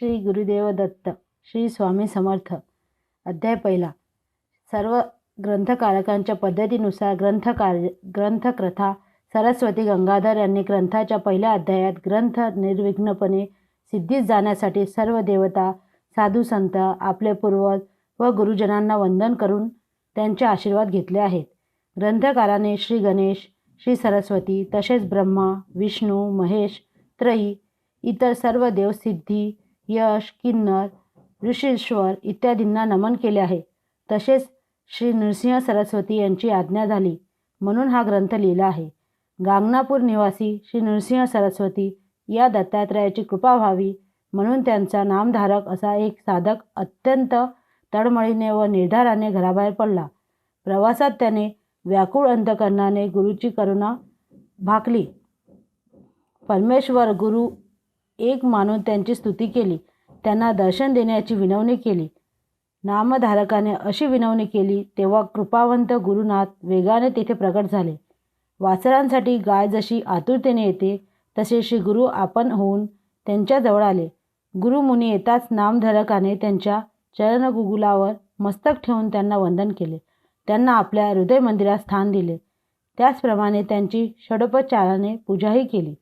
श्री गुरुदेव दत्त. श्री स्वामी समर्थ. अध्याय पहिला. सर्व ग्रंथकारकांच्या पद्धतीनुसार ग्रंथकर्ता सरस्वती गंगाधर यांनी ग्रंथाच्या पहिल्या अध्यायात ग्रंथ निर्विघ्नपणे सिद्धीस जाण्यासाठी सर्व देवता, साधू संत, आपले पूर्वज व गुरुजनांना वंदन करून त्यांचे आशीर्वाद घेतले आहेत. ग्रंथकाराने श्री गणेश, श्री सरस्वती तसेच ब्रह्मा, विष्णू, महेश, त्रयी, इतर सर्व देव, सिद्धी, यश, किन्नर, ऋषीश्वर इत्यादींना नमन केले आहे. तसेच श्री नृसिंह सरस्वती यांची आज्ञा झाली म्हणून हा ग्रंथ लिहिला आहे. गांगनापूर निवासी श्री नृसिंह सरस्वती या दत्तात्रयाची कृपा व्हावी म्हणून त्यांचा नामधारक असा एक साधक अत्यंत तळमळीने व निर्धाराने घराबाहेर पडला. प्रवासात त्याने व्याकुळ अंतकरणाने गुरुची करुणा भाकली. परमेश्वर गुरु एक मानून त्यांची स्तुती केली. त्यांना दर्शन देण्याची विनवणी केली. नामधारकाने अशी विनवणी केली तेव्हा कृपावंत गुरुनाथ वेगाने तेथे प्रकट झाले. वासरांसाठी गाय जशी आतुरतेने येते तसे श्री गुरु आपण होऊन त्यांच्याजवळ आले. गुरुमुनी येताच नामधारकाने त्यांच्या चरणगुगुलावर मस्तक ठेवून त्यांना वंदन केले. त्यांना आपल्या हृदय मंदिरात स्थान दिले. त्याचप्रमाणे त्यांची षडोपचाराने पूजाही केली.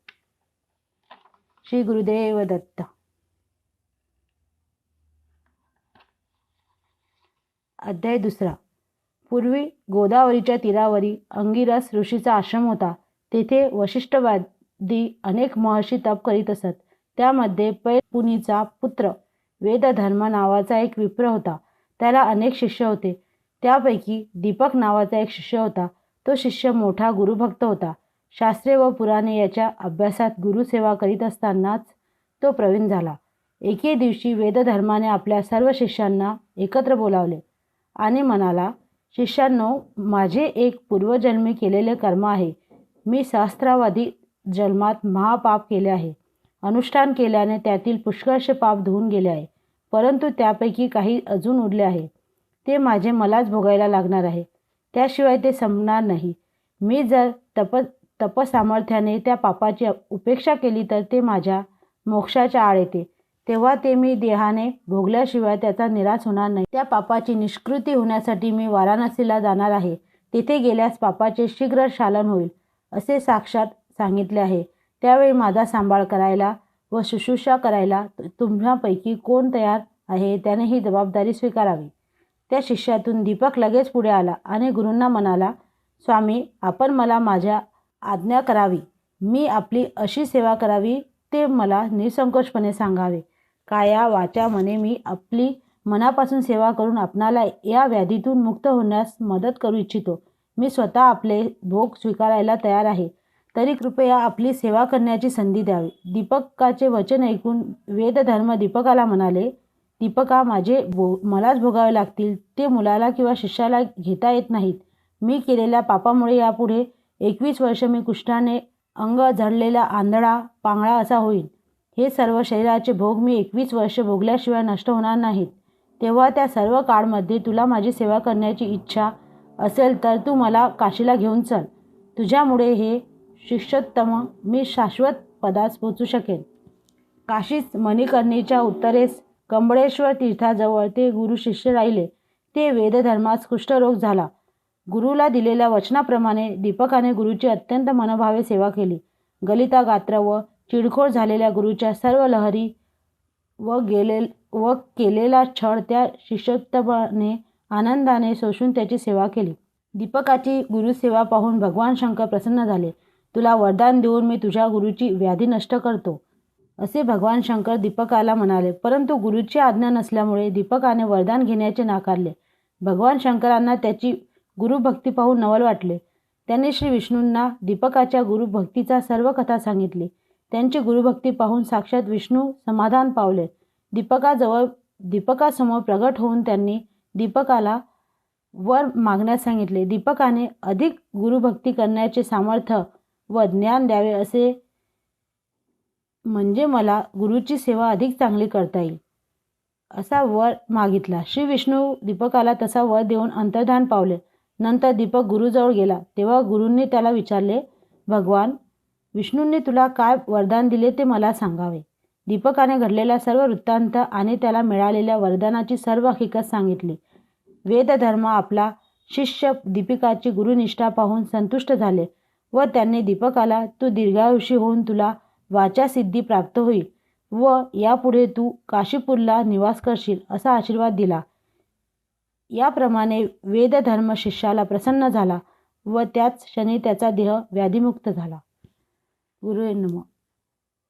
श्री गुरुदेव दत्त. अध्याय दुसरा. पूर्वी गोदावरीच्या तीरावरी अंगिरस ऋषीचा आश्रम होता. तेथे वशिष्ठवादी अनेक महर्षी तप करीत असत. त्यामध्ये पैपुनीचा पुत्र वेदधर्म नावाचा एक विप्र होता. त्याला अनेक शिष्य होते. त्यापैकी दीपक नावाचा एक शिष्य होता. तो शिष्य मोठा गुरुभक्त होता. शास्त्रे व पुराणे याच्या अभ्यासात गुरुसेवा करीत असतानाच तो प्रवीण झाला. एके दिवशी वेदधर्माने आपल्या सर्व शिष्यांना एकत्र बोलावले आणि म्हणाला, शिष्यांनो, माझे एक पूर्वजन्मी केलेले कर्म आहे. मी सहस्रावधी जन्मात महापाप केले आहे. अनुष्ठान केल्याने त्यातील पुष्कळसे पाप धुवून गेले आहे. परंतु त्यापैकी काही अजून उरले आहे. ते माझे मलाच भोगायला लागणार आहे. त्याशिवाय ते संपणार नाही. मी जर तपसामर्थ्याने त्या पापाची उपेक्षा केली तर ते माझ्या मोक्षाच्या आड येते. तेव्हा ते मी देहाने भोगल्याशिवाय त्याचा निराश होणार नाही. त्या पापाची निष्कृती होण्यासाठी मी वाराणसीला जाणार आहे. तिथे गेल्यास पापाचे शीघ्र शालन होईल असे साक्षात सांगितले आहे. त्यावेळी माझा सांभाळ करायला व शुश्रूषा करायला तुम्हापैकी कोण तयार आहे त्याने ही जबाबदारी स्वीकारावी. त्या शिष्यातून दीपक लगेच पुढे आला आणि गुरूंना म्हणाला, स्वामी, आपण मला माझ्या आज्ञा करावी. मी आपली अशी सेवा करावी ते मला निसंकोचपणे सांगावे. काया वाचा मने मी आपली मनापासून सेवा करून आपणाला या व्याधीतून मुक्त होण्यास मदत करू इच्छितो. मी स्वतः आपले भोग स्वीकारायला तयार आहे. तरी कृपया आपली सेवा करण्याची संधी द्यावी. दीपकाचे वचन ऐकून वेदधर्म दीपकाला म्हणाले, दीपका, मलाच भोगावे लागतील. ते मुलाला किंवा शिष्याला घेता येत नाहीत. मी केलेल्या पापामुळे यापुढे 21 वर्ष मी कुष्ठाने अंग झडलेला आंधळा पांगळा असा होईल. हे सर्व शरीराचे भोग मी 21 वर्ष भोगल्याशिवाय नष्ट होणार नाहीत. तेव्हा त्या सर्व काळमध्ये तुला माझी सेवा करण्याची इच्छा असेल तर तू मला काशीला घेऊन चल. तुझ्यामुळे हे शिष्योत्तम मी शाश्वत पदास पोचू शकेन. काशीत मणिकर्णीच्या उत्तरेस कंबळेश्वर तीर्थाजवळ ते गुरु शिष्य राहिले. ते वेदधर्मास कुष्ठरोग झाला. गुरुला दिलेल्या वचनाप्रमाणे दीपकाने गुरुची अत्यंत मनोभावे सेवा केली. गलिता गात्र व चिडखोर झालेल्या गुरुच्या सर्व लहरी व केलेला छळ त्या शिष्योत्तमाने आनंदाने शोषून त्याची सेवा केली. दीपकाची गुरुसेवा पाहून भगवान शंकर प्रसन्न झाले. तुला वरदान देऊन मी तुझ्या गुरुची व्याधी नष्ट करतो असे भगवान शंकर दीपकाला म्हणाले. परंतु गुरुची आज्ञा नसल्यामुळे दीपकाने वरदान घेण्याचे नाकारले. भगवान शंकरांना त्याची गुरुभक्ती पाहून नवल वाटले. त्यांनी श्री विष्णूंना दीपकाच्या गुरुभक्तीचा सर्व कथा सांगितली. त्यांची गुरुभक्ती पाहून साक्षात विष्णू समाधान पावले. दीपकासमोर प्रगट होऊन त्यांनी दीपकाला वर मागण्यास सांगितले. दीपकाने अधिक गुरुभक्ती करण्याचे सामर्थ्य व ज्ञान द्यावे असे म्हणजे मला गुरुची सेवा अधिक चांगली करता येईल असा वर मागितला. श्री विष्णू दीपकाला तसा वर देऊन अंतर्धान पावले. नंतर दीपक गुरुजवळ गेला. तेव्हा गुरूंनी त्याला विचारले, भगवान, विष्णूंनी तुला काय वरदान दिले ते मला सांगावे. दीपकाने घडलेला सर्व वृत्तांत आणि त्याला मिळालेल्या वरदानाची सर्व हकीकत सांगितली. वेदधर्म आपला शिष्य दीपिकाची गुरुनिष्ठा पाहून संतुष्ट झाले व त्यांनी दीपकाला तू दीर्घायुषी होऊन तुला वाचासिद्धी प्राप्त होईल व यापुढे तू काशीपूरला निवास करशील असा आशीर्वाद दिला. याप्रमाणे वेदधर्म शिष्याला प्रसन्न झाला व त्याच क्षणी त्याचा देह व्याधिमुक्त झाला. गुरुवे नमः.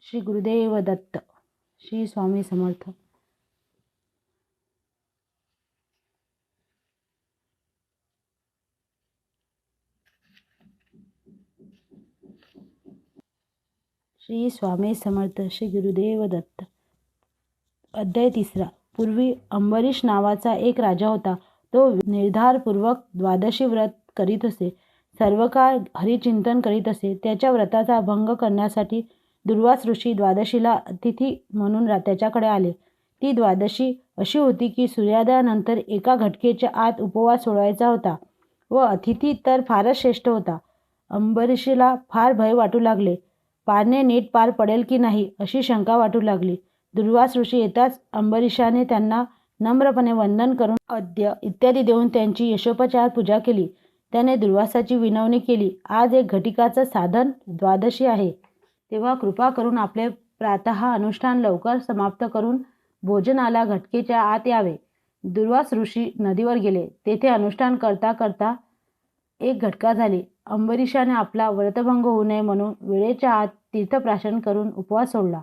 श्री गुरुदेव दत्त. श्री स्वामी समर्थ. श्री स्वामी समर्थ. श्री गुरुदेव दत्त. अध्याय 3. पूर्वी अंबरीश नावाचा एक राजा होता. तो निर्धारपूर्वक द्वादशी व्रत करीत असे. सर्व काळ हरिचिंतन करीत असे. त्याच्या व्रताचा भंग करण्यासाठी दुर्वास ऋषी द्वादशीला अतिथी म्हणून त्याच्याकडे आले. ती द्वादशी अशी होती की सूर्योदयानंतर एका घटकेच्या आत उपवास सोडायचा होता व अतिथी तर फारच श्रेष्ठ होता. अंबरीशीला फार भय वाटू लागले. पारणे नीट पार पडेल की नाही अशी शंका वाटू लागली. दुर्वास ऋषी येताच अंबरीशाने त्यांना नम्रपणे वंदन करून अद्य इत्यादी देऊन त्यांची यशोपचार पूजा केली. त्याने दुर्वासाची विनवणी केली. आज एक घटिकाचं साधन द्वादशी आहे, तेव्हा कृपा करून आपले प्रातः अनुष्ठान लवकर समाप्त करून भोजनाला घटकेच्या आत यावे. दुर्वास ऋषी नदीवर गेले. तेथे अनुष्ठान करता करता एक घटका झाली. अंबरीशाने आपला व्रतभंग होऊ नये म्हणून वेळेच्या आत तीर्थप्राशन करून उपवास सोडला.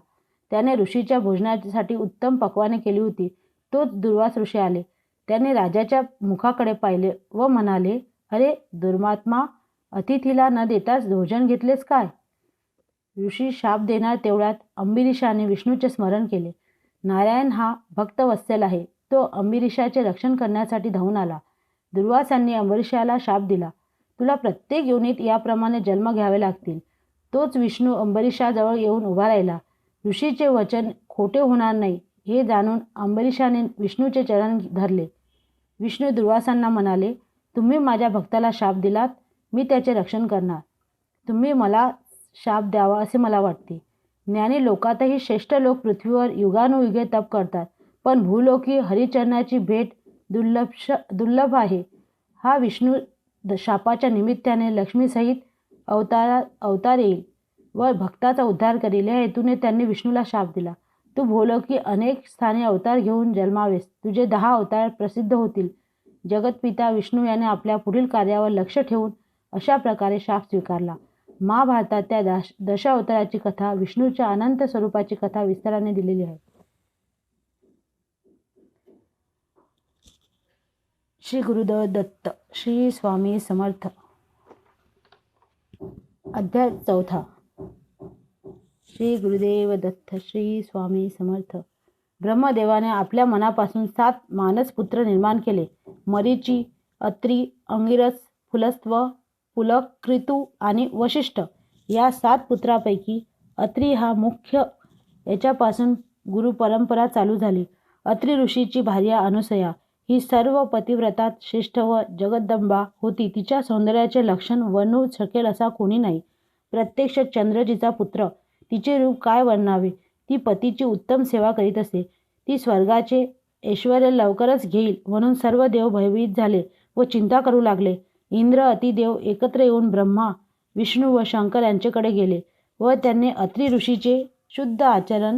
त्याने ऋषीच्या भोजनासाठी उत्तम पक्वाने केली होती. तोच दुर्वास ऋषी आले. त्याने राजाच्या मुखाकडे पाहिले व म्हणाले, अरे दुर्मात्मा, अतिथीला न देताच भोजन घेतलेस काय? ऋषी शाप देणार तेवढ्यात अंबरीशाने विष्णूचे स्मरण केले. नारायण हा भक्तवत्सल आहे. तो अंबरीशाचे रक्षण करण्यासाठी धावून आला. दुर्वासांनी अंबरीशाला शाप दिला, तुला प्रत्येक योनीत याप्रमाणे जन्म घ्यावे लागतील. तोच विष्णू अंबरीशाजवळ येऊन उभा राहिला. ऋषीचे वचन खोटे होणार नाही हे जाणून अंबरीशाने विष्णूचे चरण धरले. विष्णू दुर्वासांना म्हणाले, तुम्ही माझ्या भक्ताला शाप दिलात, मी त्याचे रक्षण करणार. तुम्ही मला शाप द्यावा असे मला वाटते. ज्ञानी लोकातही श्रेष्ठ लोक पृथ्वीवर युगानुयुगे तप करतात, पण भूलोकी हरिचरणाची भेट दुर्लभ आहे. हा विष्णू शापाच्या निमित्ताने लक्ष्मीसहित अवतार येईल व भक्ताचा उद्धार करेल या हेतूने त्यांनी विष्णूला शाप दिला. तू भूलोकी अनेक स्थानी अवतार घेऊन जन्मावेस. तुझे 10 अवतार प्रसिद्ध होतील. जगतपिता विष्णू याने आपल्या पुढील कार्यावर लक्ष ठेवून अशा प्रकारे शाप स्वीकारला. महाभारतात त्या दशावताराची कथा, विष्णूच्या अनंत स्वरूपाची कथा विस्ताराने दिलेली आहे. श्री गुरुदेव दत्त. श्री स्वामी समर्थ. अध्याय 4. श्री गुरुदेव दत्त. श्री स्वामी समर्थ. ब्रह्मदेवाने आपल्या मनापासून 7 मानसपुत्र निर्माण केले. मरीची, अत्री, अंगिरस, पुलस्त्य, पुलकृतू आणि वशिष्ठ या 7 पुत्रापैकी अत्री हा मुख्य. याच्यापासून गुरुपरंपरा चालू झाली. अत्री ऋषीची भार्या अनुसया ही सर्व पतिव्रतात श्रेष्ठ व जगदंबा होती. तिच्या सौंदर्याचे लक्षण वर्णू शकेल असा कोणी नाही. प्रत्यक्ष चंद्रजीचा पुत्र. तिचे रूप काय वर्णावे. ती पतीची उत्तम सेवा करीत असे. ती स्वर्गाचे ऐश्वर्य लवकरच घेईल म्हणून सर्व देव भयभीत झाले व चिंता करू लागले. इंद्र अतिदेव एकत्र येऊन ब्रह्मा, विष्णू व शंकर यांच्याकडे गेले व त्यांनी अत्री ऋषीचे शुद्ध आचरण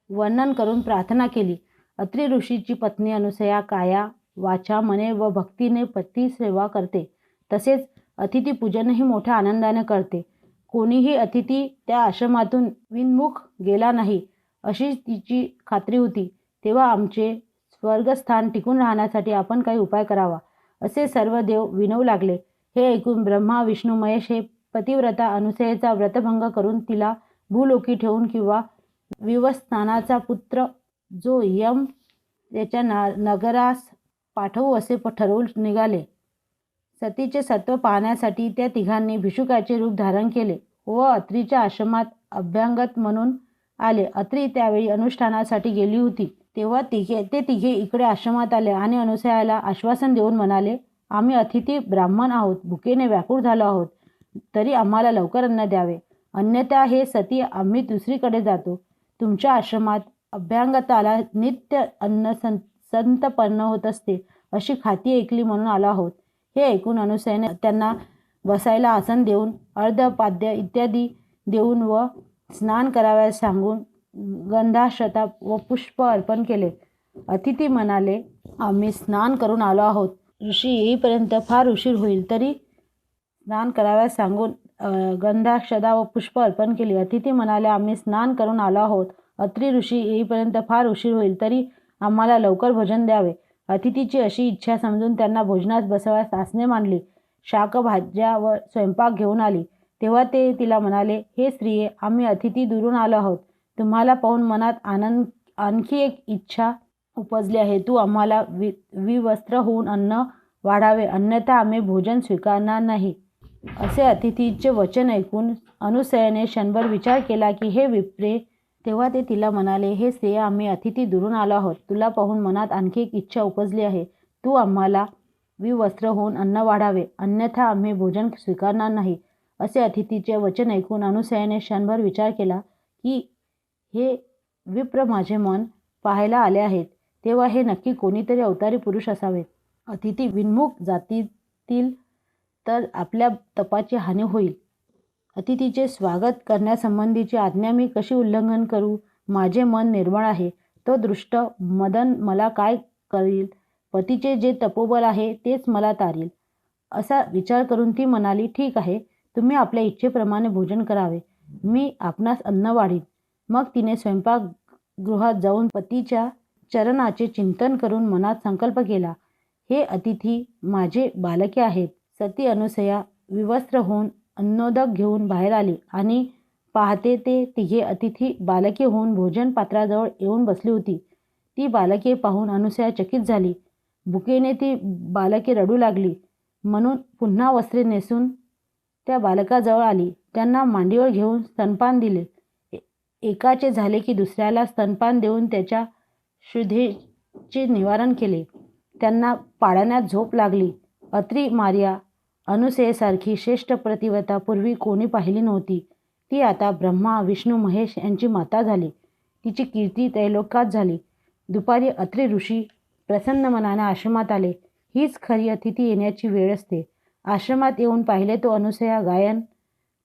वर्णन करून प्रार्थना केली. अत्री ऋषीची पत्नी अनुसया काया, वाचा, मने व भक्तीने पती सेवा करते. तसेच अतिथी पूजनही मोठ्या आनंदाने करते. कोणीही अतिथी त्या आश्रमातून विनमुख गेला नाही अशी तिची खात्री होती. तेव्हा आमचे स्वर्गस्थान टिकून राहण्यासाठी आपण काही उपाय करावा असे सर्व देव विनवू लागले. हे ऐकून ब्रह्मा, विष्णू, महेश हे पतिव्रता अनुसयेचा व्रतभंग करून तिला भूलोकी ठेवून किंवा विवस्नानाचा पुत्र जो यम त्याच्या नगरास पाठवू असे ठरवून निघाले. सतीचे सत्व पाहण्यासाठी त्या तिघांनी भिषुकाचे रूप धारण केले व अत्रीच्या आश्रमात अभ्यांगत म्हणून आले. अत्री त्यावेळी अनुष्ठानासाठी गेली होती. तेव्हा ते तिघे इकडे आश्रमात आले आणि अनुसयाला आश्वासन देऊन म्हणाले, आम्ही अतिथी ब्राह्मण आहोत, भुकेने व्याकुळ झालो आहोत, तरी आम्हाला लवकर अन्न द्यावे, अन्यथा हे सती आम्ही दुसरीकडे जातो. तुमच्या आश्रमात अभ्यांगताला नित्य अन्न संतपन्न होत असते अशी खाती ऐकली म्हणून आलो आहोत. हे ऐकून अनुसयाने त्यांना बसायला आसन देऊन अर्धपाद्य इत्यादी देऊन व स्नान करावयास सांगून गंधाक्षता व पुष्प अर्पण केले. अतिथी म्हणाले, आम्ही स्नान करून आलो आहोत. ऋषी येईपर्यंत फार उशीर होईल, तरी स्नान करावयास सांगून गंधाक्षता व पुष्प अर्पण केले. अतिथी म्हणाले, आम्ही स्नान करून आलो आहोत. अत्री ऋषी येईपर्यंत फार उशीर होईल, तरी आम्हाला लवकर भोजन द्यावे. अतिथीची अशी इच्छा समजून त्यांना भोजनास बसवयास आसने मांडली. शाक भाज्या व स्वयंपाक घेऊन आली. तेव्हा ते तिला म्हणाले, हे स्त्रिये, आम्ही अतिथी दुरून आलो आहोत. तुम्हाला पाहून मनात आणखी एक इच्छा उपजली आहे. तू आम्हाला विवस्त्र होऊन अन्न वाढावे, अन्यथा आम्ही भोजन स्वीकारणार नाही. असे अतिथीचे वचन ऐकून अनुसयाने क्षणभर विचार केला की हे विप्रे. तेव्हा ते तिला म्हणाले, हे स्त्रिये, आम्ही अतिथी दुरून आलो आहोत. तुला पाहून मनात आणखी एक इच्छा उपजली आहे. तू आम्हाला विवस्त्र होऊन अन्न वाढावे, अन्यथा आम्ही भोजन स्वीकारणार नाही. असे अतिथीचे वचन ऐकून अनुसयाने क्षणभर विचार केला की हे विप्र माझे मन पाहायला आले आहेत, तेव्हा हे नक्की कोणीतरी अवतारी पुरुष असावेत. अतिथी विन्मुख जातीतील तर आपल्या तपाची हानी होईल. अतिथीचे स्वागत करण्यासंबंधीची आज्ञा मी कशी उल्लंघन करू? माझे मन निर्मळ आहे. तो दृष्ट मदन मला काय करील? पतीचे जे तपोबल आहे तेच मला तारील. असा विचार करून ती म्हणाली, ठीक आहे, तुम्ही आपल्या इच्छेप्रमाणे भोजन करावे. मी आपणास अन्न वाढीन. मग तिने स्वयंपाकगृहात जाऊन पतीच्या चरणाचे चिंतन करून मनात संकल्प केला, हे अतिथी माझे बालके आहेत. सती अनुसया विवस्त्र होऊन अन्नोदक घेऊन बाहेर आली आणि पाहते ते तिघे अतिथी बालके होऊन भोजन पात्राजवळ येऊन बसली होती. ती बालके पाहून अनुसया चकित झाली. भुकेने ती बालके रडू लागली म्हणून पुन्हा वस्त्रे नेसून त्या बालकाजवळ आली. त्यांना मांडीवर घेऊन स्तनपान दिले. एकाचे झाले की दुसऱ्याला स्तनपान देऊन त्याच्या क्षुधेचे निवारण केले. त्यांना पाळण्यात झोप लागली. अत्री मार्या अनुसयेसारखी श्रेष्ठ प्रतिव्रता पूर्वी कोणी पाहिली नव्हती. ती आता ब्रह्मा विष्णू महेश यांची माता झाली. तिची कीर्ती त्रैलोक्यात झाली. दुपारी अत्री ऋषी प्रसन्न मनाने आश्रमात आले. हीच खरी अतिथी येण्याची वेळ असते. आश्रमात येऊन पाहिले तो अनुसया गायन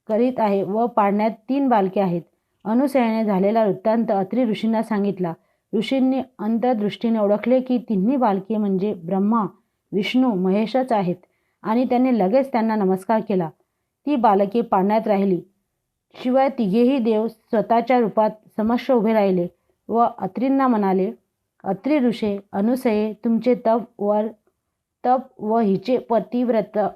करीत आहे व पाळण्यात 3 बालके आहेत. अनुसयाने झालेला वृत्तांत अत्री ऋषींना सांगितला. ऋषींनी अंतर्दृष्टीने ओळखले की तिन्ही बालके म्हणजे ब्रह्मा विष्णू महेशच आहेत आणि त्यांनी लगेच त्यांना नमस्कार केला. ती बालके पाळण्यात राहिली. शिवाय तिघेही देव स्वतःच्या रूपात समक्ष उभे राहिले व अत्रींना म्हणाले, अत्री ऋषे, अनुसये, तुमचे तप व हिचे प्रतिव्रत्य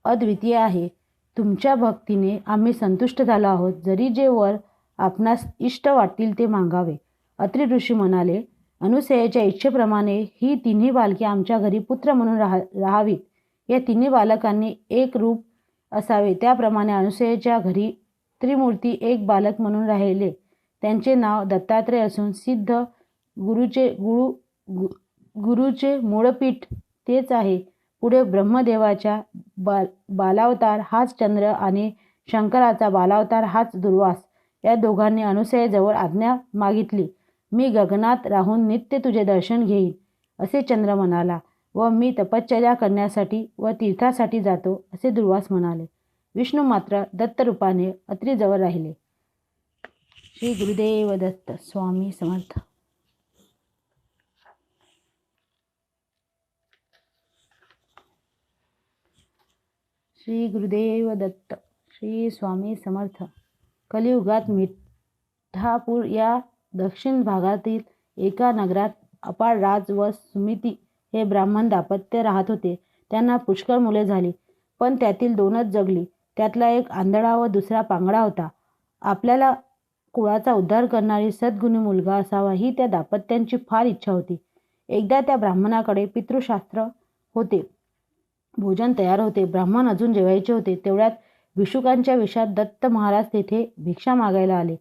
अद्वितीय आहे. तुमच्या भक्तीने आम्ही संतुष्ट झालो आहोत. जरी जे वर आपणास इष्ट वाटतील ते मागावे. अत्री ऋषी म्हणाले, अनुसयेच्या इच्छेप्रमाणे ही तिन्ही बालके आमच्या घरी पुत्र म्हणून राहावीत. या तिन्ही बालकांनी एक रूप असावे. त्याप्रमाणे अनुसयेच्या घरी त्रिमूर्ती एक बालक म्हणून राहिले. त्यांचे नाव दत्तात्रय असून सिद्ध गुरुचे मूळपीठ तेच आहे. पुढे ब्रह्मदेवाच्या बालावतार हाच चंद्र आणि शंकराचा बालावतार हाच दुर्वास. या दोघांनी अनुसयेजवळ आज्ञा मागितली. मी गगनात राहून नित्य तुझे दर्शन घेईन, असे चंद्र म्हणाला व मी तपश्चर्या करण्यासाठी व तीर्थासाठी जातो, असे दुर्वास म्हणाले. विष्णू मात्र दत्तरूपाने अत्रीजवळ राहिले. श्री गुरुदेव दत्त. स्वामी समर्थ. श्री गुरुदेव दत्त. श्री स्वामी समर्थ. कलियुगात मिठापूर या दक्षिण भागातील एका नगरात अपार राज व सुमिती हे ब्राह्मण दाम्पत्य राहत होते. त्यांना पुष्कळ मुले झाली, पण त्यातील 2च जगली. त्यातला एक आंधळा व दुसरा पांगळा होता. आपल्याला कुळाचा उद्धार करणारी सद्गुणी मुलगा असावा ही त्या दाम्पत्यांची फार इच्छा होती. एकदा त्या ब्राह्मणाकडे पितृशास्त्र होते. भोजन तयार होते. ब्राह्मण अजून जेवायचे होते. तेवढ्यात भिक्षुकांच्या वेशात दत्त महाराज तेथे भिक्षा मागायला आले.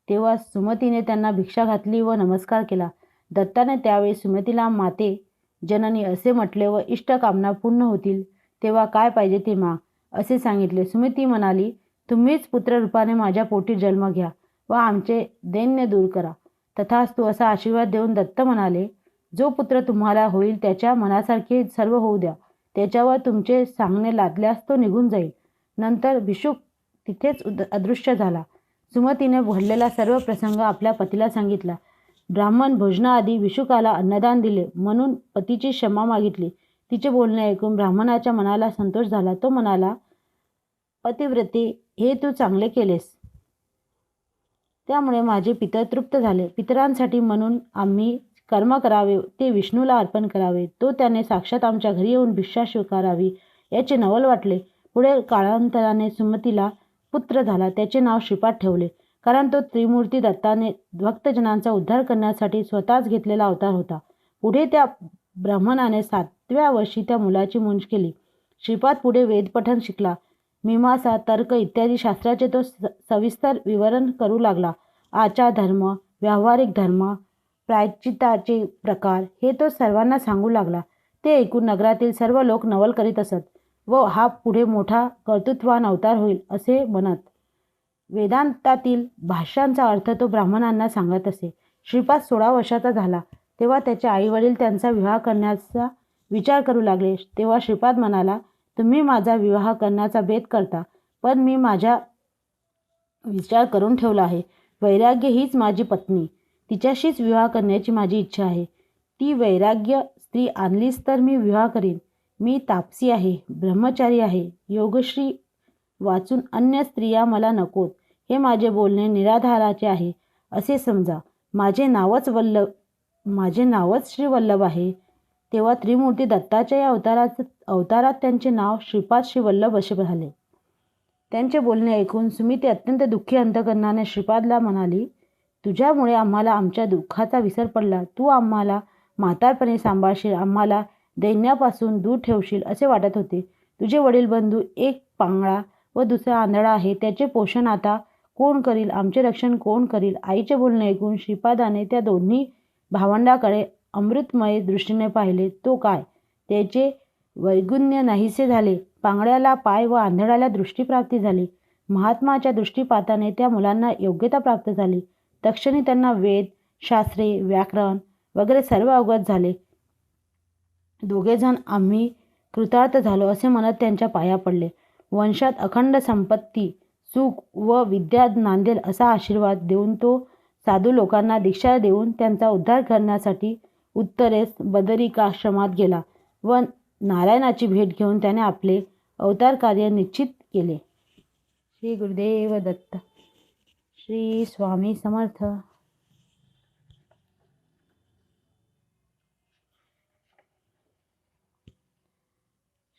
तेव्हा सुमतीने त्यांना भिक्षा घातली व नमस्कार केला. दत्ताने त्यावेळी सुमतीला माते जननी असे म्हटले व इष्टकामना पूर्ण होतील तेव्हा काय पाहिजे ते माग, असे सांगितले. सुमती म्हणाली, तुम्हीच पुत्ररूपाने माझ्या पोटी जन्म घ्या व आमचे दैन्य दूर करा. तथास्तु असा आशीर्वाद देऊन दत्त म्हणाले, जो पुत्र तुम्हाला होईल त्याच्या मनासारखे सर्व होऊ द्या. त्याच्यावर तुमचे सांगणे लादल्यास तो निघून जाईल. नंतर भिक्षुक तिथेच अदृश्य झाला. सुमतीने घडलेला सर्व प्रसंग आपल्या पतीला सांगितला. ब्राह्मण भोजनाआधी भिक्षुकाला अन्नदान दिले म्हणून पतीची क्षमा मागितली. तिचे बोलणे ऐकून ब्राह्मणाच्या मनाला संतोष झाला. तो म्हणाला, पतिव्रते, हे तू चांगले केलेस. त्यामुळे माझे पितर तृप्त झाले. पितरांसाठी म्हणून आम्ही कर्म करावे ते विष्णूला अर्पण करावे. तो त्याने साक्षात आमच्या घरी येऊन भिक्षा स्वीकारावी याचे नवल वाटले. पुढे काळांतराने सुमतीला पुत्र झाला. त्याचे नाव श्रीपाद ठेवले, कारण तो त्रिमूर्ती दत्ताने भक्तजनांचा उद्धार करण्यासाठी स्वतःच घेतलेला अवतार होता. पुढे त्या ब्राह्मणाने 7व्या वर्षी त्या मुलाची मुंज केली. श्रीपाद पुढे वेदपठण शिकला. मीमांसा, तर्क इत्यादी शास्त्राचे तो सविस्तर विवरण करू लागला. आचार धर्म, व्यावहारिक धर्म, प्रायश्चित्ताचे प्रकार हे तो सर्वांना सांगू लागला. ते ऐकून नगरातील सर्व लोक नवल करीत असत व हा पुढे मोठा कर्तृत्वान अवतार होईल असे म्हणत. वेदांतातील भाष्यांचा अर्थ तो ब्राह्मणांना सांगत असे. श्रीपाद 16 वर्षाचा झाला तेव्हा त्याचे आईवडील त्यांचा विवाह करण्याचा विचार करू लागले. तेव्हा श्रीपाद म्हणाला, तुम्ही माझा विवाह करण्याचा बेत करता, पण मी माझा विचार करून ठेवला आहे. वैराग्य हीच माझी पत्नी, तिच्याशीच विवाह करण्याची माझी इच्छा आहे. ती वैराग्य स्त्री आणलीच तर मी विवाह करीन. मी तापसी आहे, ब्रह्मचारी आहे. योगश्री वाचून अन्य स्त्रिया मला नकोत. हे माझे बोलणे निराधाराचे आहे असे समजा. माझे नावच श्री वल्लभ आहे. तेव्हा त्रिमूर्ती दत्ताच्या या अवतारात त्यांचे नाव श्रीपाद श्री वल्लभ असे झाले. त्यांचे बोलणे ऐकून सुमिती अत्यंत दुःखी अंतकरणाने श्रीपादला म्हणाली, तुझ्यामुळे आम्हाला आमच्या दुःखाचा विसर पडला. तू आम्हाला म्हातारपणे सांभाळशील, आम्हाला दैन्यापासून दूर ठेवशील असे वाटत होते. तुझे वडील बंधू, एक पांगळा व दुसरा आंधळा आहे. त्याचे पोषण आता कोण करील? आमचे रक्षण कोण करील? आईचे बोलणे ऐकून श्रीपादाने त्या दोन्ही भावंडाकडे अमृतमय दृष्टीने पाहिले. तो काय, त्याचे वैगुण्य नाहीसे झाले. पांगळ्याला पाय व आंधळ्याला दृष्टीप्राप्ती झाली. महात्माच्या दृष्टीपाताने त्या मुलांना योग्यता प्राप्त झाली. तत्क्षणी त्यांना वेद, शास्त्रे, व्याकरण वगैरे सर्व अवगत झाले. दोघेजण आम्ही कृतार्थ झालो असे म्हणत त्यांच्या पाया पडले. वंशात अखंड संपत्ती, सुख व विद्या नांदेल असा आशीर्वाद देऊन तो साधू लोकांना दीक्षा देऊन त्यांचा उद्धार करण्यासाठी उत्तरेस बदरिकाश्रमात गेला व नारायणाची भेट घेऊन त्याने आपले अवतार कार्य निश्चित केले. श्री गुरुदेव दत्त. श्री स्वामी समर्थ.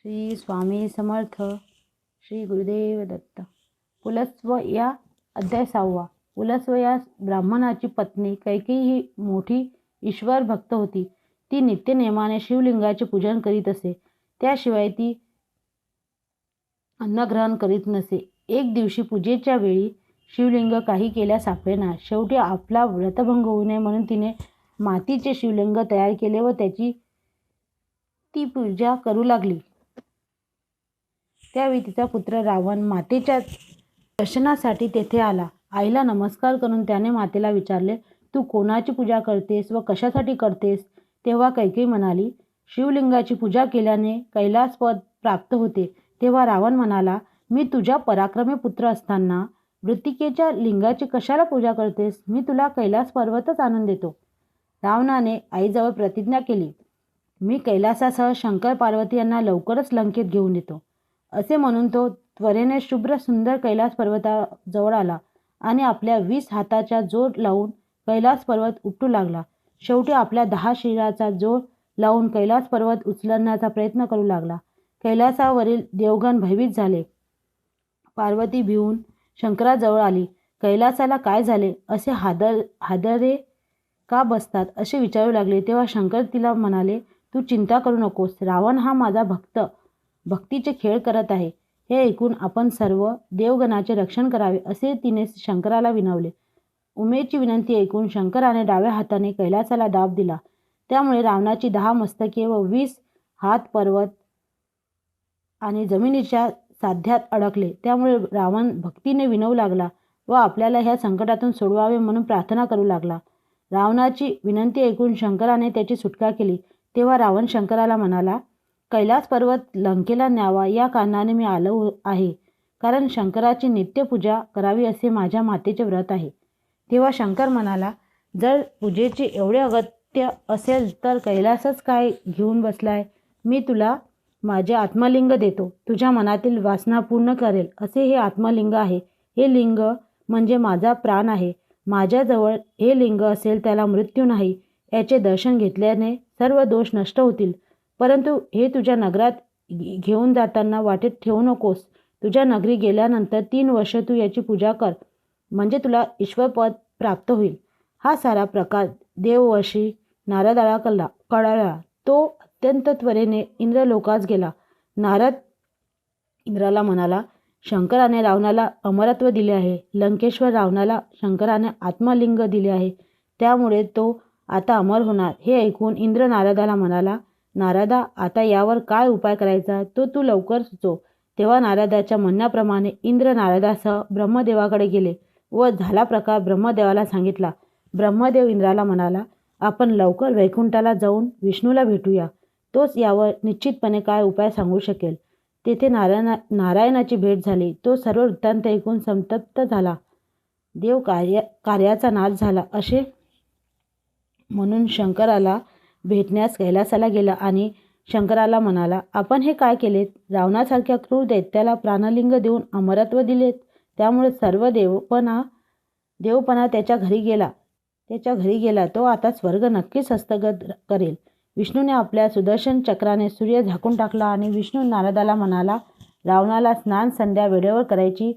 श्री स्वामी समर्थ. श्री गुरुदेव दत्त. पुलस्त्य या अध्याय 6. पुलस्त्य या ब्राह्मणाची पत्नी कैकेयी ही मोठी ईश्वर भक्त होती. ती नित्यनेमाने शिवलिंगाचे पूजन करीत असे. त्याशिवाय ती अन्नग्रहण करीत नसे. एक दिवशी पूजेच्या वेळी शिवलिंग काही केल्या सापडेना. शेवटी आपला व्रतभंग होऊ नये म्हणून तिने मातीचे शिवलिंग तयार केले व त्याची ती पूजा करू लागली. त्यावेळी तिचा पुत्र रावण मातेच्या दर्शनासाठी तेथे आला. आईला नमस्कार करून त्याने मातेला विचारले, तू कोणाची पूजा करतेस व कशासाठी करतेस? तेव्हा कैकेयी म्हणाली, शिवलिंगाची पूजा केल्याने कैलासपद प्राप्त होते. तेव्हा रावण म्हणाला, मी तुझ्या पराक्रमी पुत्र असताना मृत्तिकेच्या लिंगाची कशाला पूजा करतेस? मी तुला कैलास पर्वतच आणून देतो. रावणाने आईजवळ प्रतिज्ञा केली, मी कैलासासह शंकर पार्वती यांना लवकरच लंकेत घेऊन येतो. असे म्हणून तो त्वरेने शुभ्र सुंदर कैलास पर्वताजवळ आला आणि आपल्या 20 हाताचा जोर लावून कैलास पर्वत उपटू लागला. शेवटी आपल्या 10 शिराचा जोर लावून कैलास पर्वत उचलण्याचा प्रयत्न करू लागला. कैलासावरील देवगण भयभीत झाले. पार्वती भिवून शंकराजवळ आली. कैलासाला काय झाले? असे हादरे का बसतात असे विचारू लागले. तेव्हा शंकर तिला म्हणाले, तू चिंता करू नकोस. रावण हा माझा भक्त भक्तीचे खेळ करत आहे. हे ऐकून आपण सर्व देवगणाचे रक्षण करावे असे तिने शंकराला विनवले. उमेची विनंती ऐकून शंकराने डाव्या हाताने कैलासाला दाब दिला. त्यामुळे रावणाची 10 मस्तके व 20 हात पर्वत आणि जमिनीच्या साध्यात अडकले. त्यामुळे रावण भक्तीने विनवू लागला व आपल्याला ह्या संकटातून सोडवावे म्हणून प्रार्थना करू लागला. रावणाची विनंती ऐकून शंकराने त्याची सुटका केली. तेव्हा रावण शंकराला म्हणाला, कैलास पर्वत लंकेला न्यावा या कारणाने मी आलो आहे, कारण शंकराची नित्यपूजा करावी असे माझ्या मातेचे व्रत आहे. तेव्हा शंकर म्हणाला, जर पूजेचे एवढे अगत्य असेल तर कैलासच काय घेऊन बसलाय. मी तुला माझे आत्मलिंग देतो, तुझ्या मनातील वासना पूर्ण करेल असे हे आत्मलिंग आहे. हे लिंग म्हणजे माझा प्राण आहे. माझ्याजवळ हे लिंग असेल त्याला मृत्यू नाही. याचे दर्शन घेतल्याने सर्व दोष नष्ट होतील. परंतु हे तुझ्या नगरात घेऊन जाताना वाटेत ठेवू नकोस. तुझ्या नगरी गेल्यानंतर 3 वर्ष तू याची पूजा कर, म्हणजे तुला ईश्वरपद प्राप्त होईल. हा सारा प्रकार देववशी नारदाला कळला. तो अत्यंत त्वरेने इंद्रलोकास गेला. नारद इंद्राला म्हणाला, शंकराने रावणाला अमरत्व दिले आहे. लंकेश्वर रावणाला शंकराने आत्मलिंग दिले आहे, त्यामुळे तो आता अमर होणार. हे ऐकून इंद्र नारदाला म्हणाला, नारदा, आता यावर काय उपाय करायचा तो तू लवकर सुचव. तेव्हा नारदाच्या म्हणण्याप्रमाणे इंद्र नारदासह ब्रह्मदेवाकडे गेले व झाला प्रकार ब्रह्मदेवाला सांगितला. ब्रह्मदेव इंद्राला म्हणाला, आपण लवकर वैकुंठाला जाऊन विष्णूला भेटूया. तोच यावर निश्चितपणे काय उपाय सांगू शकेल. तेथे नारायणाची भेट झाली. तो सर्व वृत्तांत ऐकून संतप्त झाला. देव कार्याचा नाश झाला असे म्हणून शंकराला भेटण्यास कैलासाला गेला आणि शंकराला म्हणाला, आपण हे काय केलेत. रावणासारख्या क्रूर दैत्याला प्राणलिंग देऊन अमरत्व दिलेत. त्यामुळे सर्व देवपणा त्याच्या घरी गेला. तो आता स्वर्ग नक्कीच हस्तगत करेल. विष्णूने आपल्या सुदर्शन चक्राने सूर्य झाकून टाकला आणि विष्णू नारदाला म्हणाला, रावणाला स्नान संध्या वेळेवर करायची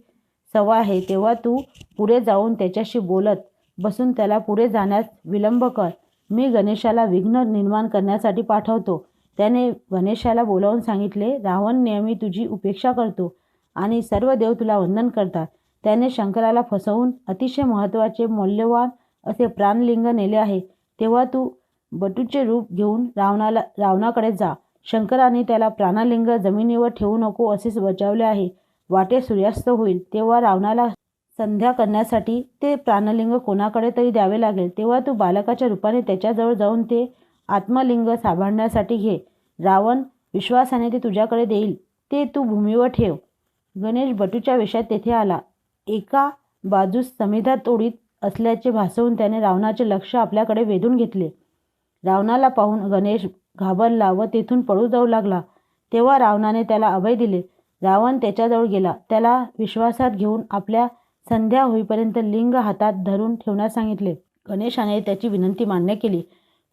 सवय आहे. तेव्हा तू पुढे जाऊन त्याच्याशी बोलत बसून त्याला पुढे जाण्यास विलंब कर. मी गणेशाला विघ्न निर्माण करण्यासाठी पाठवतो. त्याने गणेशाला बोलावून सांगितले, रावण नेहमी तुझी उपेक्षा करतो आणि सर्व देव तुला वंदन करतात. त्याने शंकराला फसवून अतिशय महत्त्वाचे मौल्यवान असे प्राणलिंग नेले आहे. तेव्हा तू बटूचे रूप घेऊन रावणाकडे जा. शंकराने त्याला प्राणलिंग जमिनीवर ठेवू नको असे बजावले आहे. वाटे सूर्यास्त होईल तेव्हा रावणाला संध्या करण्यासाठी ते प्राणलिंग कोणाकडे तरी द्यावे लागेल. तेव्हा तू बालकाच्या रूपाने त्याच्याजवळ जाऊन ते आत्मलिंग सांभाळण्यासाठी घे. रावण विश्वासाने ते तुझ्याकडे देईल. ते तू भूमीवर ठेव. गणेश बटूच्या वेशात तेथे आला. एका बाजूस समिधा तोडीत असल्याचे भासवून त्याने रावणाचे लक्ष आपल्याकडे वेधून घेतले. रावणाला पाहून गणेश घाबरला व तेथून पळू जाऊ लागला. तेव्हा रावणाने त्याला अभय दिले. रावण त्याच्याजवळ गेला. त्याला विश्वासात घेऊन आपल्या संध्या होईपर्यंत लिंग हातात धरून ठेवण्यास सांगितले. गणेशाने त्याची विनंती मान्य केली.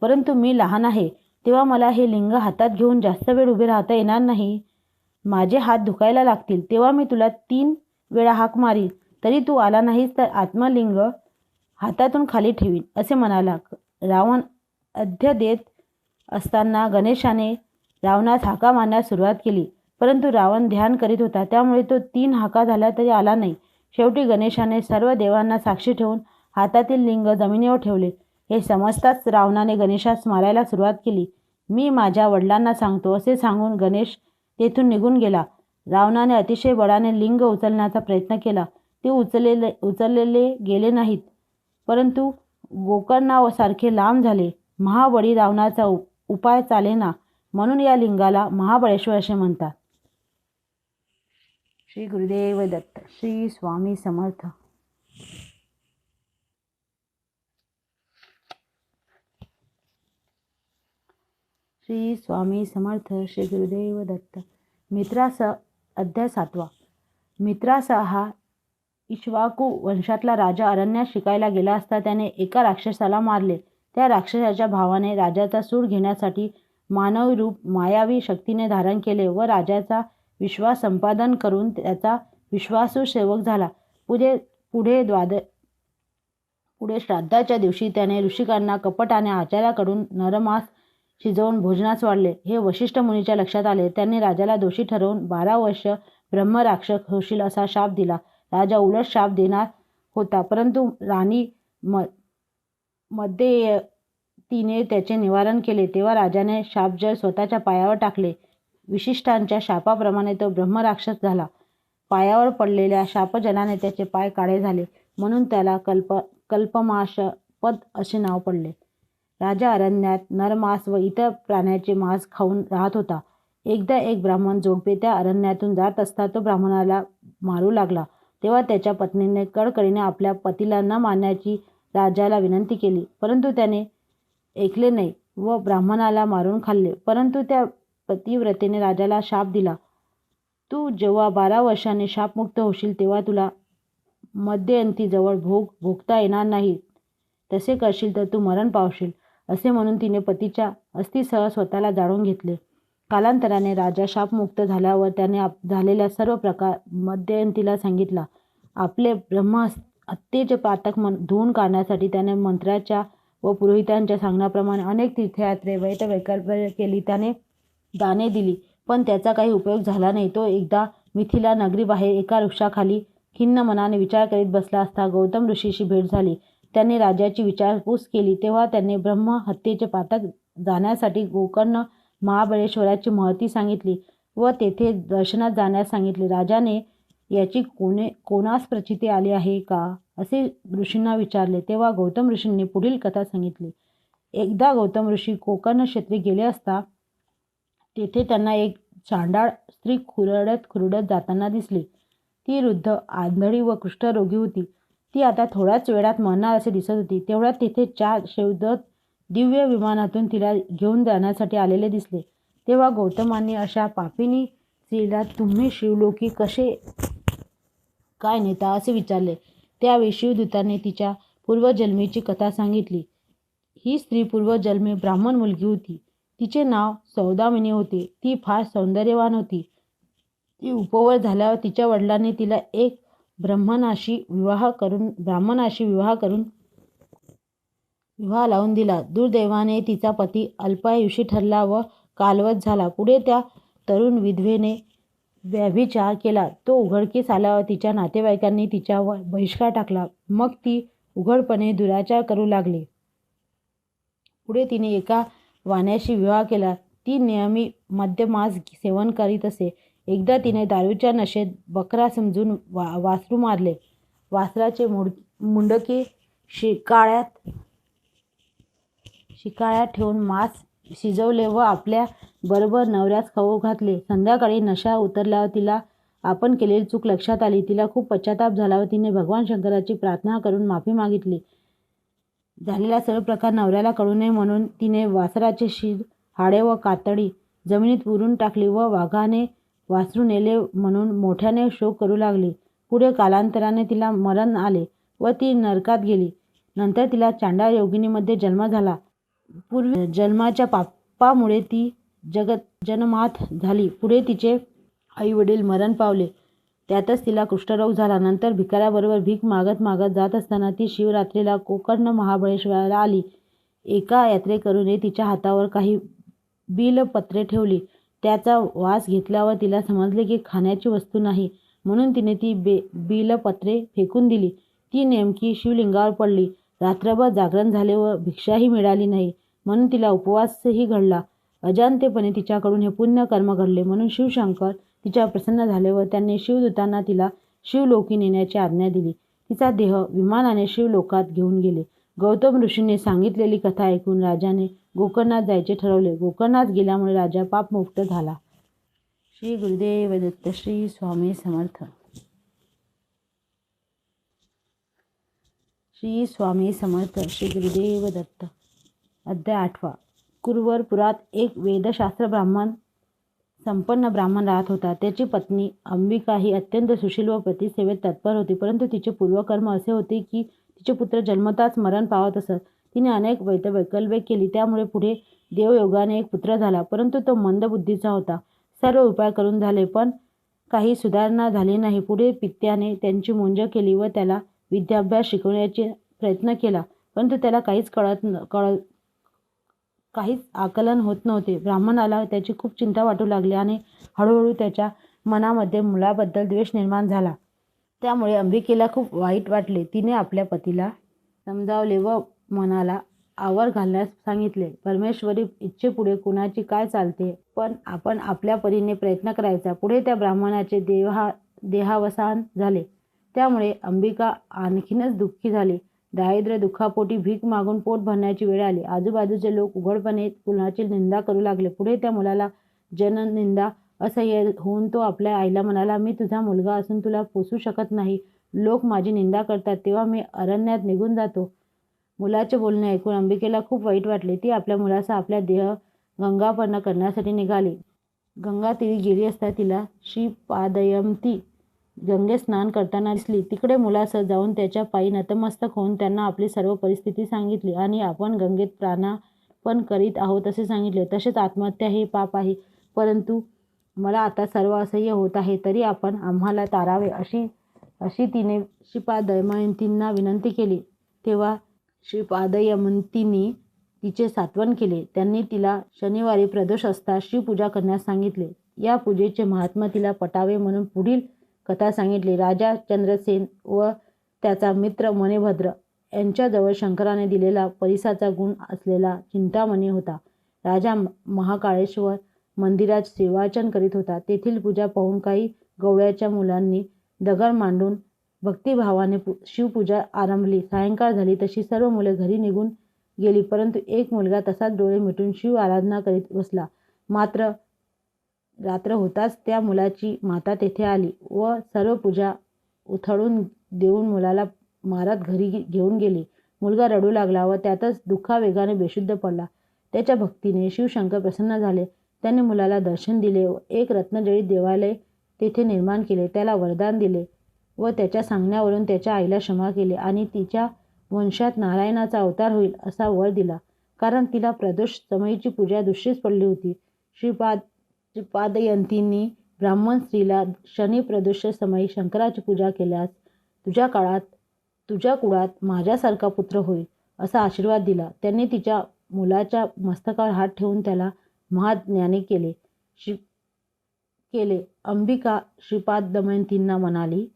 परंतु मी लहान आहे, तेव्हा मला हे लिंग हातात घेऊन जास्त वेळ उभे राहता येणार नाही. माझे हात दुखायला लागतील. तेव्हा मी तुला 3 वेळा हाक मारीन, तरी तू आला नाहीस तर आत्मलिंग हातातून खाली ठेवीन असे म्हणाला. रावण अध्य देत असताना गणेशाने रावणास हाका मारण्यास सुरुवात केली. परंतु रावण ध्यान करीत होता, त्यामुळे तो 3 हाका झाल्या तरी आला नाही. शेवटी गणेशाने सर्व देवांना साक्षी ठेवून हातातील लिंग जमिनीवर ठेवले. हे समजताच रावणाने गणेशास मारायला सुरुवात केली. मी माझ्या वडिलांना सांगतो असे सांगून गणेश तेथून निघून गेला. रावणाने अतिशय बळाने लिंग उचलण्याचा प्रयत्न केला. ते उचललेले गेले नाहीत, परंतु गोकर्णासारखे लांब झाले. महाबळी रावणाचा उपाय चालेना, म्हणून या लिंगाला महाबळेश्वर असे म्हणतात. श्री गुरुदेव दत्त. श्री स्वामी समर्थ. श्री स्वामी समर्थ. श्री गुरुदेव दत्त. मित्रासह अध्याय 7. मित्रासह हा इक्ष्वाकू वंशातला राजा अरण्यात शिकायला गेला असता त्याने एका राक्षसाला मारले. त्या राक्षसाच्या भावाने राजाचा सूड घेण्यासाठी मानवी रूप मायावी शक्तीने धारण केले व राजाचा विश्वास संपादन करून त्याचा विश्वासू सेवक झाला. पुढे श्राद्धाच्या दिवशी त्याने ऋषिकांना कपटाने आचार्याकडून नरमास शिजवून भोजनास वाढले. हे वशिष्ठ मुनीच्या लक्षात आले. त्यांनी राजाला दोषी ठरवून 12 वर्ष ब्रह्मराक्षस होशील असा शाप दिला. राजा उलट शाप देणार होता, परंतु राणी मध्ये तिने त्याचे निवारण केले. तेव्हा राजाने शापजळ स्वतःच्या पायावर टाकले. विशिष्टांच्या शापाप्रमाणे तो ब्रह्मराक्षस झाला. पायावर पडलेल्या शापजलाने त्याचे पाय काळे झाले, म्हणून त्याला कल्पमाशपद असे नाव पडले. राजा अरण्यात नरमांस व इतर प्राण्याचे मांस खाऊन राहत होता. एकदा एक ब्राह्मण जोडपे त्या अरण्यातून जात असता तो ब्राह्मणाला मारू लागला. तेव्हा त्याच्या पत्नीने कळकळीने आपल्या पतीला न मारण्याची राजाला विनंती केली, परंतु त्याने ऐकले नाही व ब्राह्मणाला मारून खाल्ले. परंतु त्या पतिव्रतेने राजाला शाप दिला, तू जेव्हा 12 वर्षांनी शापमुक्त होशील तेव्हा तुला मध्यंती जवळ भोगता येणार नाही. तसे करशील तर तू मरण पावशील. असे म्हणून तिने पतीच्या अस्थिसह स्वतःला जाळून घेतले. कालांतराने राजा शापमुक्त झाल्यावर त्याने झालेल्या सर्व प्रकार मध्यंतीला सांगितला. आपले हत्येचे पातक धुवून काढण्यासाठी त्याने मंत्र्याच्या व पुरोहितांच्या सांगण्याप्रमाणे अनेक तीर्थयात्रे वैकल्प केली. त्याने दाने दिली, पण त्याचा काही उपयोग झाला नाही. तो एकदा मिथिला नगरीबाहेर एका वृक्षाखाली खिन्न मनाने विचार करीत बसला असता गौतम ऋषीशी भेट झाली. त्यांनी राजाची विचारपूस केली तेव्हा त्यांनी ब्रह्म हत्येचे पातक जाण्यासाठी गोकर्ण महाबळेश्वराची महती सांगितली व तेथे दर्शनात जाण्यास सांगितले. राजाने याची कोणास प्रचिती आली आहे का असे ऋषींना विचारले. तेव्हा गौतम ऋषींनी पुढील कथा सांगितली. एकदा गौतम ऋषी गोकर्ण क्षेत्री गेले असता तेथे त्यांना एक चांडाळ स्त्री खुरडत जाताना दिसली. ती वृद्ध, आंधळी व कुष्ठरोगी होती. ती आता थोड्याच वेळात मरणार असे दिसत होती. तेवढ्यात तेथे 4 शिवदूत दिव्य विमानातून तिला घेऊन जाण्यासाठी आलेले दिसले. तेव्हा गौतमांनी अशा पापिनी स्त्रीला तुम्ही शिवलोकी कसे काय नेता असे विचारले. त्यावेळी शिवदूतांनी तिच्या पूर्वजन्मीची कथा सांगितली. ही स्त्री पूर्वजन्मी ब्राह्मण मुलगी होती. तिचे नाव सौदामिनी होते. ती फार सौंदर्यवान होती. ती उपवर झाल्यावर तिच्या वडिलांनी तिला एक ब्राह्मणाशी विवाह करून विवाह लावून दिला. दुर्दैवाने तिचा पती अल्पायुषी ठरला व कालवश झाला. पुढे त्या तरुण विधवेने व्यभिचार केला. तो उघडकीस आल्यावर तिच्या नातेवाईकांनी तिच्यावर बहिष्कार टाकला. मग ती उघडपणे दुराचार करू लागली. पुढे तिने एका वाण्याशी विवाह केला. ती नेहमी मद्यमांस सेवन करीत असे. एकदा तिने दारूच्या नशेत बकरा समजून वासरू मारले. वासराचे मुंडके शिकाळ्यात ठेवून मांस शिजवले व आपल्या बरोबर नवऱ्यास खाऊ घातले. संध्याकाळी नशा उतरल्यावर तिला आपण केलेली चूक लक्षात आली. तिला खूप पश्चाताप झाला व तिने भगवान शंकराची प्रार्थना करून माफी मागितली. झालेला सर्व प्रकार नवऱ्याला कळू नये म्हणून तिने वासराचे शिर, हाडे व कातडी जमिनीत पुरून टाकली व वाघाने वासरू नेले म्हणून मोठ्याने शोक करू लागली. पुढे कालांतराने तिला मरण आले व ती नरकात गेली. नंतर तिला चांडाळ योगिनीमध्ये जन्म झाला. पूर्वी जन्माच्या पापामुळे ती जन्मात झाली. पुढे तिचे आई वडील मरण पावले. त्यातच तिला कुष्ठरोग झाला. नंतर भिकाऱ्याबरोबर भीक मागत जात असताना ती शिवरात्रीला गोकर्ण महाबळेश्वराला आली. एका यात्रेकरूने तिच्या हातावर काही बिलपत्रे ठेवली. त्याचा वास घेतल्यावर तिला समजले की खाण्याची वस्तू नाही, म्हणून तिने ती बिलपत्रे फेकून दिली. ती नेमकी शिवलिंगावर पडली. रात्रभर जागरण झाले व भिक्षाही मिळाली नाही, म्हणून तिला उपवासही घडला. अजाणतेपणे तिच्याकडून हे पुण्य कर्म घडले म्हणून शिवशंकर तिच्यावर प्रसन्न झाले व त्यांनी शिवदूतांना तिला शिवलोकी नेण्याची आज्ञा दिली. तिचा देह विमानाने शिवलोकात घेऊन गेले. गौतम ऋषींनी सांगितलेली कथा ऐकून राजाने गोकर्णात जायचे ठरवले. गोकर्णात गेल्यामुळे राजा पापमुक्त झाला. श्री गुरुदेव दत्त. श्री स्वामी समर्थ. श्री स्वामी समर्थ. श्री गुरुदेव दत्त. अध्याय 8. कुरुवरपुरात एक वेदशास्त्र ब्राह्मण संपन्न ब्राह्मण राहत होता. त्याची पत्नी अंबिका ही अत्यंत सुशील व पतिसेवेत तत्पर होती, परंतु तिचे पूर्वकर्म असे होते की तिचे पुत्र जन्मताच मरण पावत असत. तिने अनेक वैकल्पे केली, त्यामुळे पुढे देवयोगाने एक पुत्र झाला, परंतु तो मंदबुद्धीचा होता. सर्व उपाय करून झाले, पण काही सुधारणा झाली नाही. पुढे पित्याने त्यांची मुंज केली व त्याला विद्याभ्यास शिकवण्याचा प्रयत्न केला, परंतु त्याला काहीच आकलन होत नव्हते. ब्राह्मणाला त्याची खूप चिंता वाटू लागली आणि हळूहळू त्याच्या मनामध्ये मुलाबद्दल द्वेष निर्माण झाला. त्यामुळे अंबिकेला खूप वाईट वाटले. तिने आपल्या पतीला समजावले व मनाला आवर घालण्यास सांगितले. परमेश्वरी इच्छेपुढे कुणाची काय चालते, पण आपण आपल्या परीने प्रयत्न करायचा. पुढे त्या ब्राह्मणाचे देहावसान झाले. त्यामुळे अंबिका आणखीनच दुःखी झाली. दारिद्र्य दुःखापोटी भीक मागून पोट भरण्याची वेळ आली. आजूबाजूचे लोक उघडपणे मुलाची निंदा करू लागले. पुढे त्या मुलाला जननिंदा असह्य होऊन तो आपल्या आईला म्हणाला, मी तुझा मुलगा असून तुला पोसू शकत नाही. लोक माझी निंदा करतात तेव्हा मी अरण्यात निघून जातो. मुलाचे बोलणे ऐकून अंबिकेला खूप वाईट वाटले. ती आपल्या मुलाचा आपल्या देह गंगापर्ण करण्यासाठी निघाली. गंगा तीरी गेली असता तिला श्रीपादयंती गंगेत स्नान करताना दिसली. तिकडे मुलासह जाऊन त्याच्या पायी नतमस्तक होऊन त्यांना आपली सर्व परिस्थिती सांगितली आणि आपण गंगेत प्राणार्पण करीत आहोत असे सांगितले. तसेच आत्महत्या हे पाप आहे, परंतु मला आता सर्व असह्य होत आहे, तरी आपण आम्हाला तारावे अशी तिने श्रीपादमयंतींना विनंती केली. तेव्हा श्रीपादमयंतींनी तिचे सांत्वन केले. त्यांनी तिला शनिवारी प्रदोष असता श्रीपूजा करण्यास सांगितले. या पूजेचे महात्म्य तिला पटावे म्हणून पुढील कथा सांगितली. राजा चंद्रसेन व त्याचा मित्र मणिभद्र यांच्याजवळ शंकराने दिलेला परिसाचा गुण असलेला चिंतामणी होता. राजा महाकाळेश्वर मंदिरात सेवार्चन करीत होता. तेथील पूजा पाहून काही गवळ्याच्या मुलांनी दगड मांडून भक्तिभावाने शिवपूजा आरंभली. सायंकाळ झाली तशी सर्व मुले घरी निघून गेली, परंतु एक मुलगा तसाच डोळे मिटून शिव आराधना करीत बसला. मात्र रात्र होताच त्या मुलाची माता तेथे आली व सर्व पूजा उथळून देऊन मुलाला मारत घरी घेऊन गेली. मुलगा रडू लागला व त्यातच दुःखावेगाने बेशुद्ध पडला. त्याच्या भक्तीने शिवशंकर प्रसन्न झाले. त्यांनी मुलाला दर्शन दिले व एक रत्नजडित देवालय तेथे निर्माण केले. त्याला वरदान दिले व त्याच्या सांगण्यावरून त्याच्या आईला क्षमा केले आणि तिच्या वंशात नारायणाचा अवतार होईल असा वर दिला, कारण तिला प्रदोष समयीची पूजा दुसरीच पडली होती. श्रीपादयंतींनी ब्राह्मण स्त्रीला शनी प्रदोष समयी शंकराची पूजा केल्यास तुझ्या कुळात माझ्यासारखा पुत्र होईल असा आशीर्वाद दिला. त्यांनी तिच्या मुलाच्या मस्तकावर हात ठेवून त्याला महाज्ञानी केले. अंबिका श्रीपादमयंतींना म्हणाली,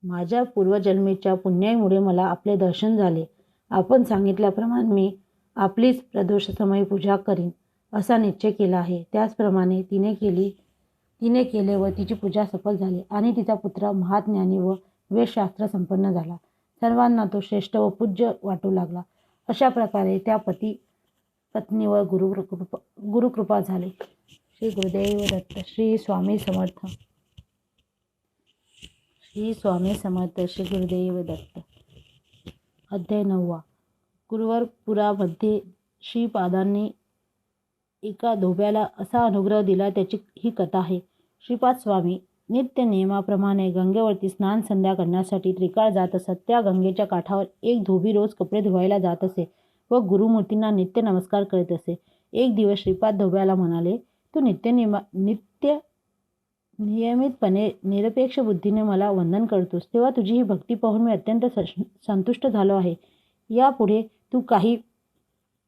माझ्या पूर्वजन्मीच्या पुण्याईमुळे मला आपले दर्शन झाले. आपण सांगितल्याप्रमाणे मी आपलीच प्रदोष समयी पूजा करीन असा निश्चय केला आहे. त्याचप्रमाणे तिने केले व तिची पूजा सफल झाली आणि तिचा पुत्र महाज्ञानी व वेदशास्त्र संपन्न झाला. सर्वांना तो श्रेष्ठ व पूज्य वाटू लागला. अशा प्रकारे त्या पत्नीवर गुरुकृपा झाली. श्री गुरुदेव दत्त. श्री स्वामी समर्थ. श्री स्वामी समर्थ. श्री गुरुदेव दत्त. अध्याय 9. गुरुवरपुरामध्ये श्रीपादांनी एका धोब्याला असा अनुग्रह दिला त्याची ही कथा आहे. श्रीपाद स्वामी नित्य नियमाप्रमाणे गंगेवरती स्नान संध्या करण्यासाठी त्रिकाळ जात असत. त्या गंगेच्या काठावर एक धोबी रोज कपडे धुवायला जात असे व गुरुमूर्तींना नित्य नमस्कार करीत असे. एक दिवस श्रीपाद धोब्याला म्हणाले, तू नियमितपणे निरपेक्ष बुद्धीने मला वंदन करतोस, तेव्हा तुझी ही भक्ती पाहून मी अत्यंत संतुष्ट झालो आहे. यापुढे तू काही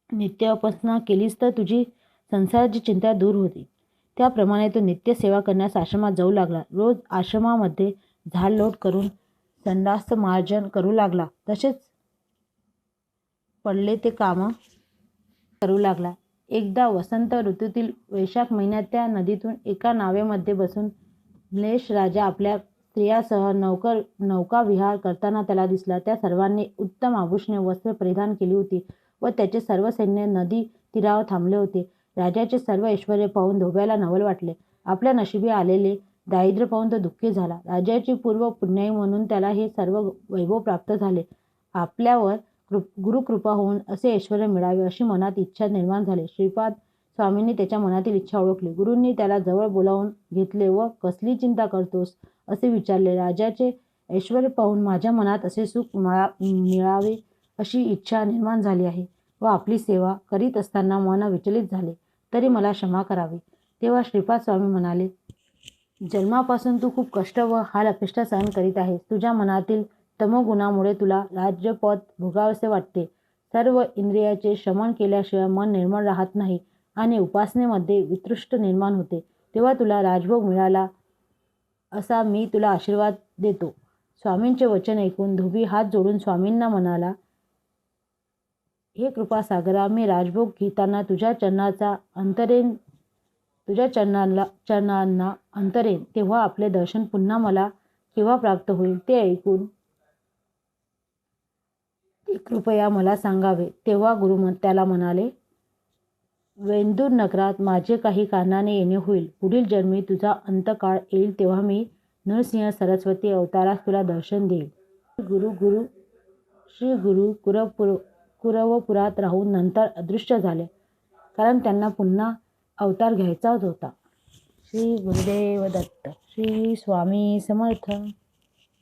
नित्य उपासना केलीस तर तुझी संसाराची चिंता दूर होती. त्याप्रमाणे तो नित्य सेवा करण्यास आश्रमात जाऊ लागला. रोज आश्रमामध्ये झाडलोट करून संडास मार्जन करू लागला. तसेच पडले ते काम करू लागला. एकदा वसंत ऋतूतील वैशाख महिन्यात त्या नदीतून एका नावेमध्ये बसून म्लेच्छ राजा आपल्या स्त्रियासह नौका विहार करताना त्याला दिसला. त्या सर्वांनी उत्तम आभूषणे वस्त्रे परिधान केली होती व त्याचे सर्व सैन्य नदी तीरावर थांबले होते. राजाचे सर्व ऐश्वर्य पाहून धोब्याला नवल वाटले. आपल्या नशिबी आलेले दारिद्र्य पाहून तो दुःखी झाला. राजाची पूर्व पुण्याई म्हणून त्याला हे सर्व वैभव प्राप्त झाले. आपल्यावर गुरुकृपा होऊन असे ऐश्वर्य मिळावे अशी मनात इच्छा निर्माण झाली. श्रीपाद स्वामींनी त्याच्या मनातील इच्छा ओळखली. गुरूंनी त्याला जवळ बोलावून घेतले व कसली चिंता करतोस असे विचारले. राजाचे ऐश्वर्य पाहून माझ्या मनात असे सुख मिळावे अशी इच्छा निर्माण झाली आहे व आपली सेवा करीत असताना मन विचलित झाले, तरी मला क्षमा करावी. तेव्हा श्रीपाद स्वामी म्हणाले, जन्मापासून तू खूप कष्ट व हाल अपेष्टा सहन करीत आहेस. तुझ्या मनातील तमोगुणामुळे तुला राज्यपद भोगावेसे वाटते. सर्व इंद्रियाचे शमन केल्याशिवाय मन निर्मळ राहत नाही आणि उपासनेमध्ये वितृष्ट निर्माण होते. तेव्हा तुला राजभोग मिळाला असा मी तुला आशीर्वाद देतो. स्वामींचे वचन ऐकून धोबी हात जोडून स्वामींना म्हणाला, हे कृपासागरा, मी राजभोग घेताना तुझ्या चरणाचा अंतरेण तुझ्या चरणांना अंतरेन तेव्हा आपले दर्शन पुन्हा मला केव्हा प्राप्त होईल ते ऐकून कृपया मला सांगावे. तेव्हा गुरु त्याला म्हणाले, वेंदूर नगरात माझे काही कारणाने येणे होईल. पुढील जन्मी तुझा अंतकाळ येईल तेव्हा मी नरसिंह सरस्वती अवतारास तुला दर्शन देईल. श्री गुरु कुरवपुरात राहून नंतर अदृश्य झाले, कारण त्यांना पुन्हा अवतार घ्यायचाच होता. श्री गुरुदेव दत्त. श्री स्वामी समर्थ.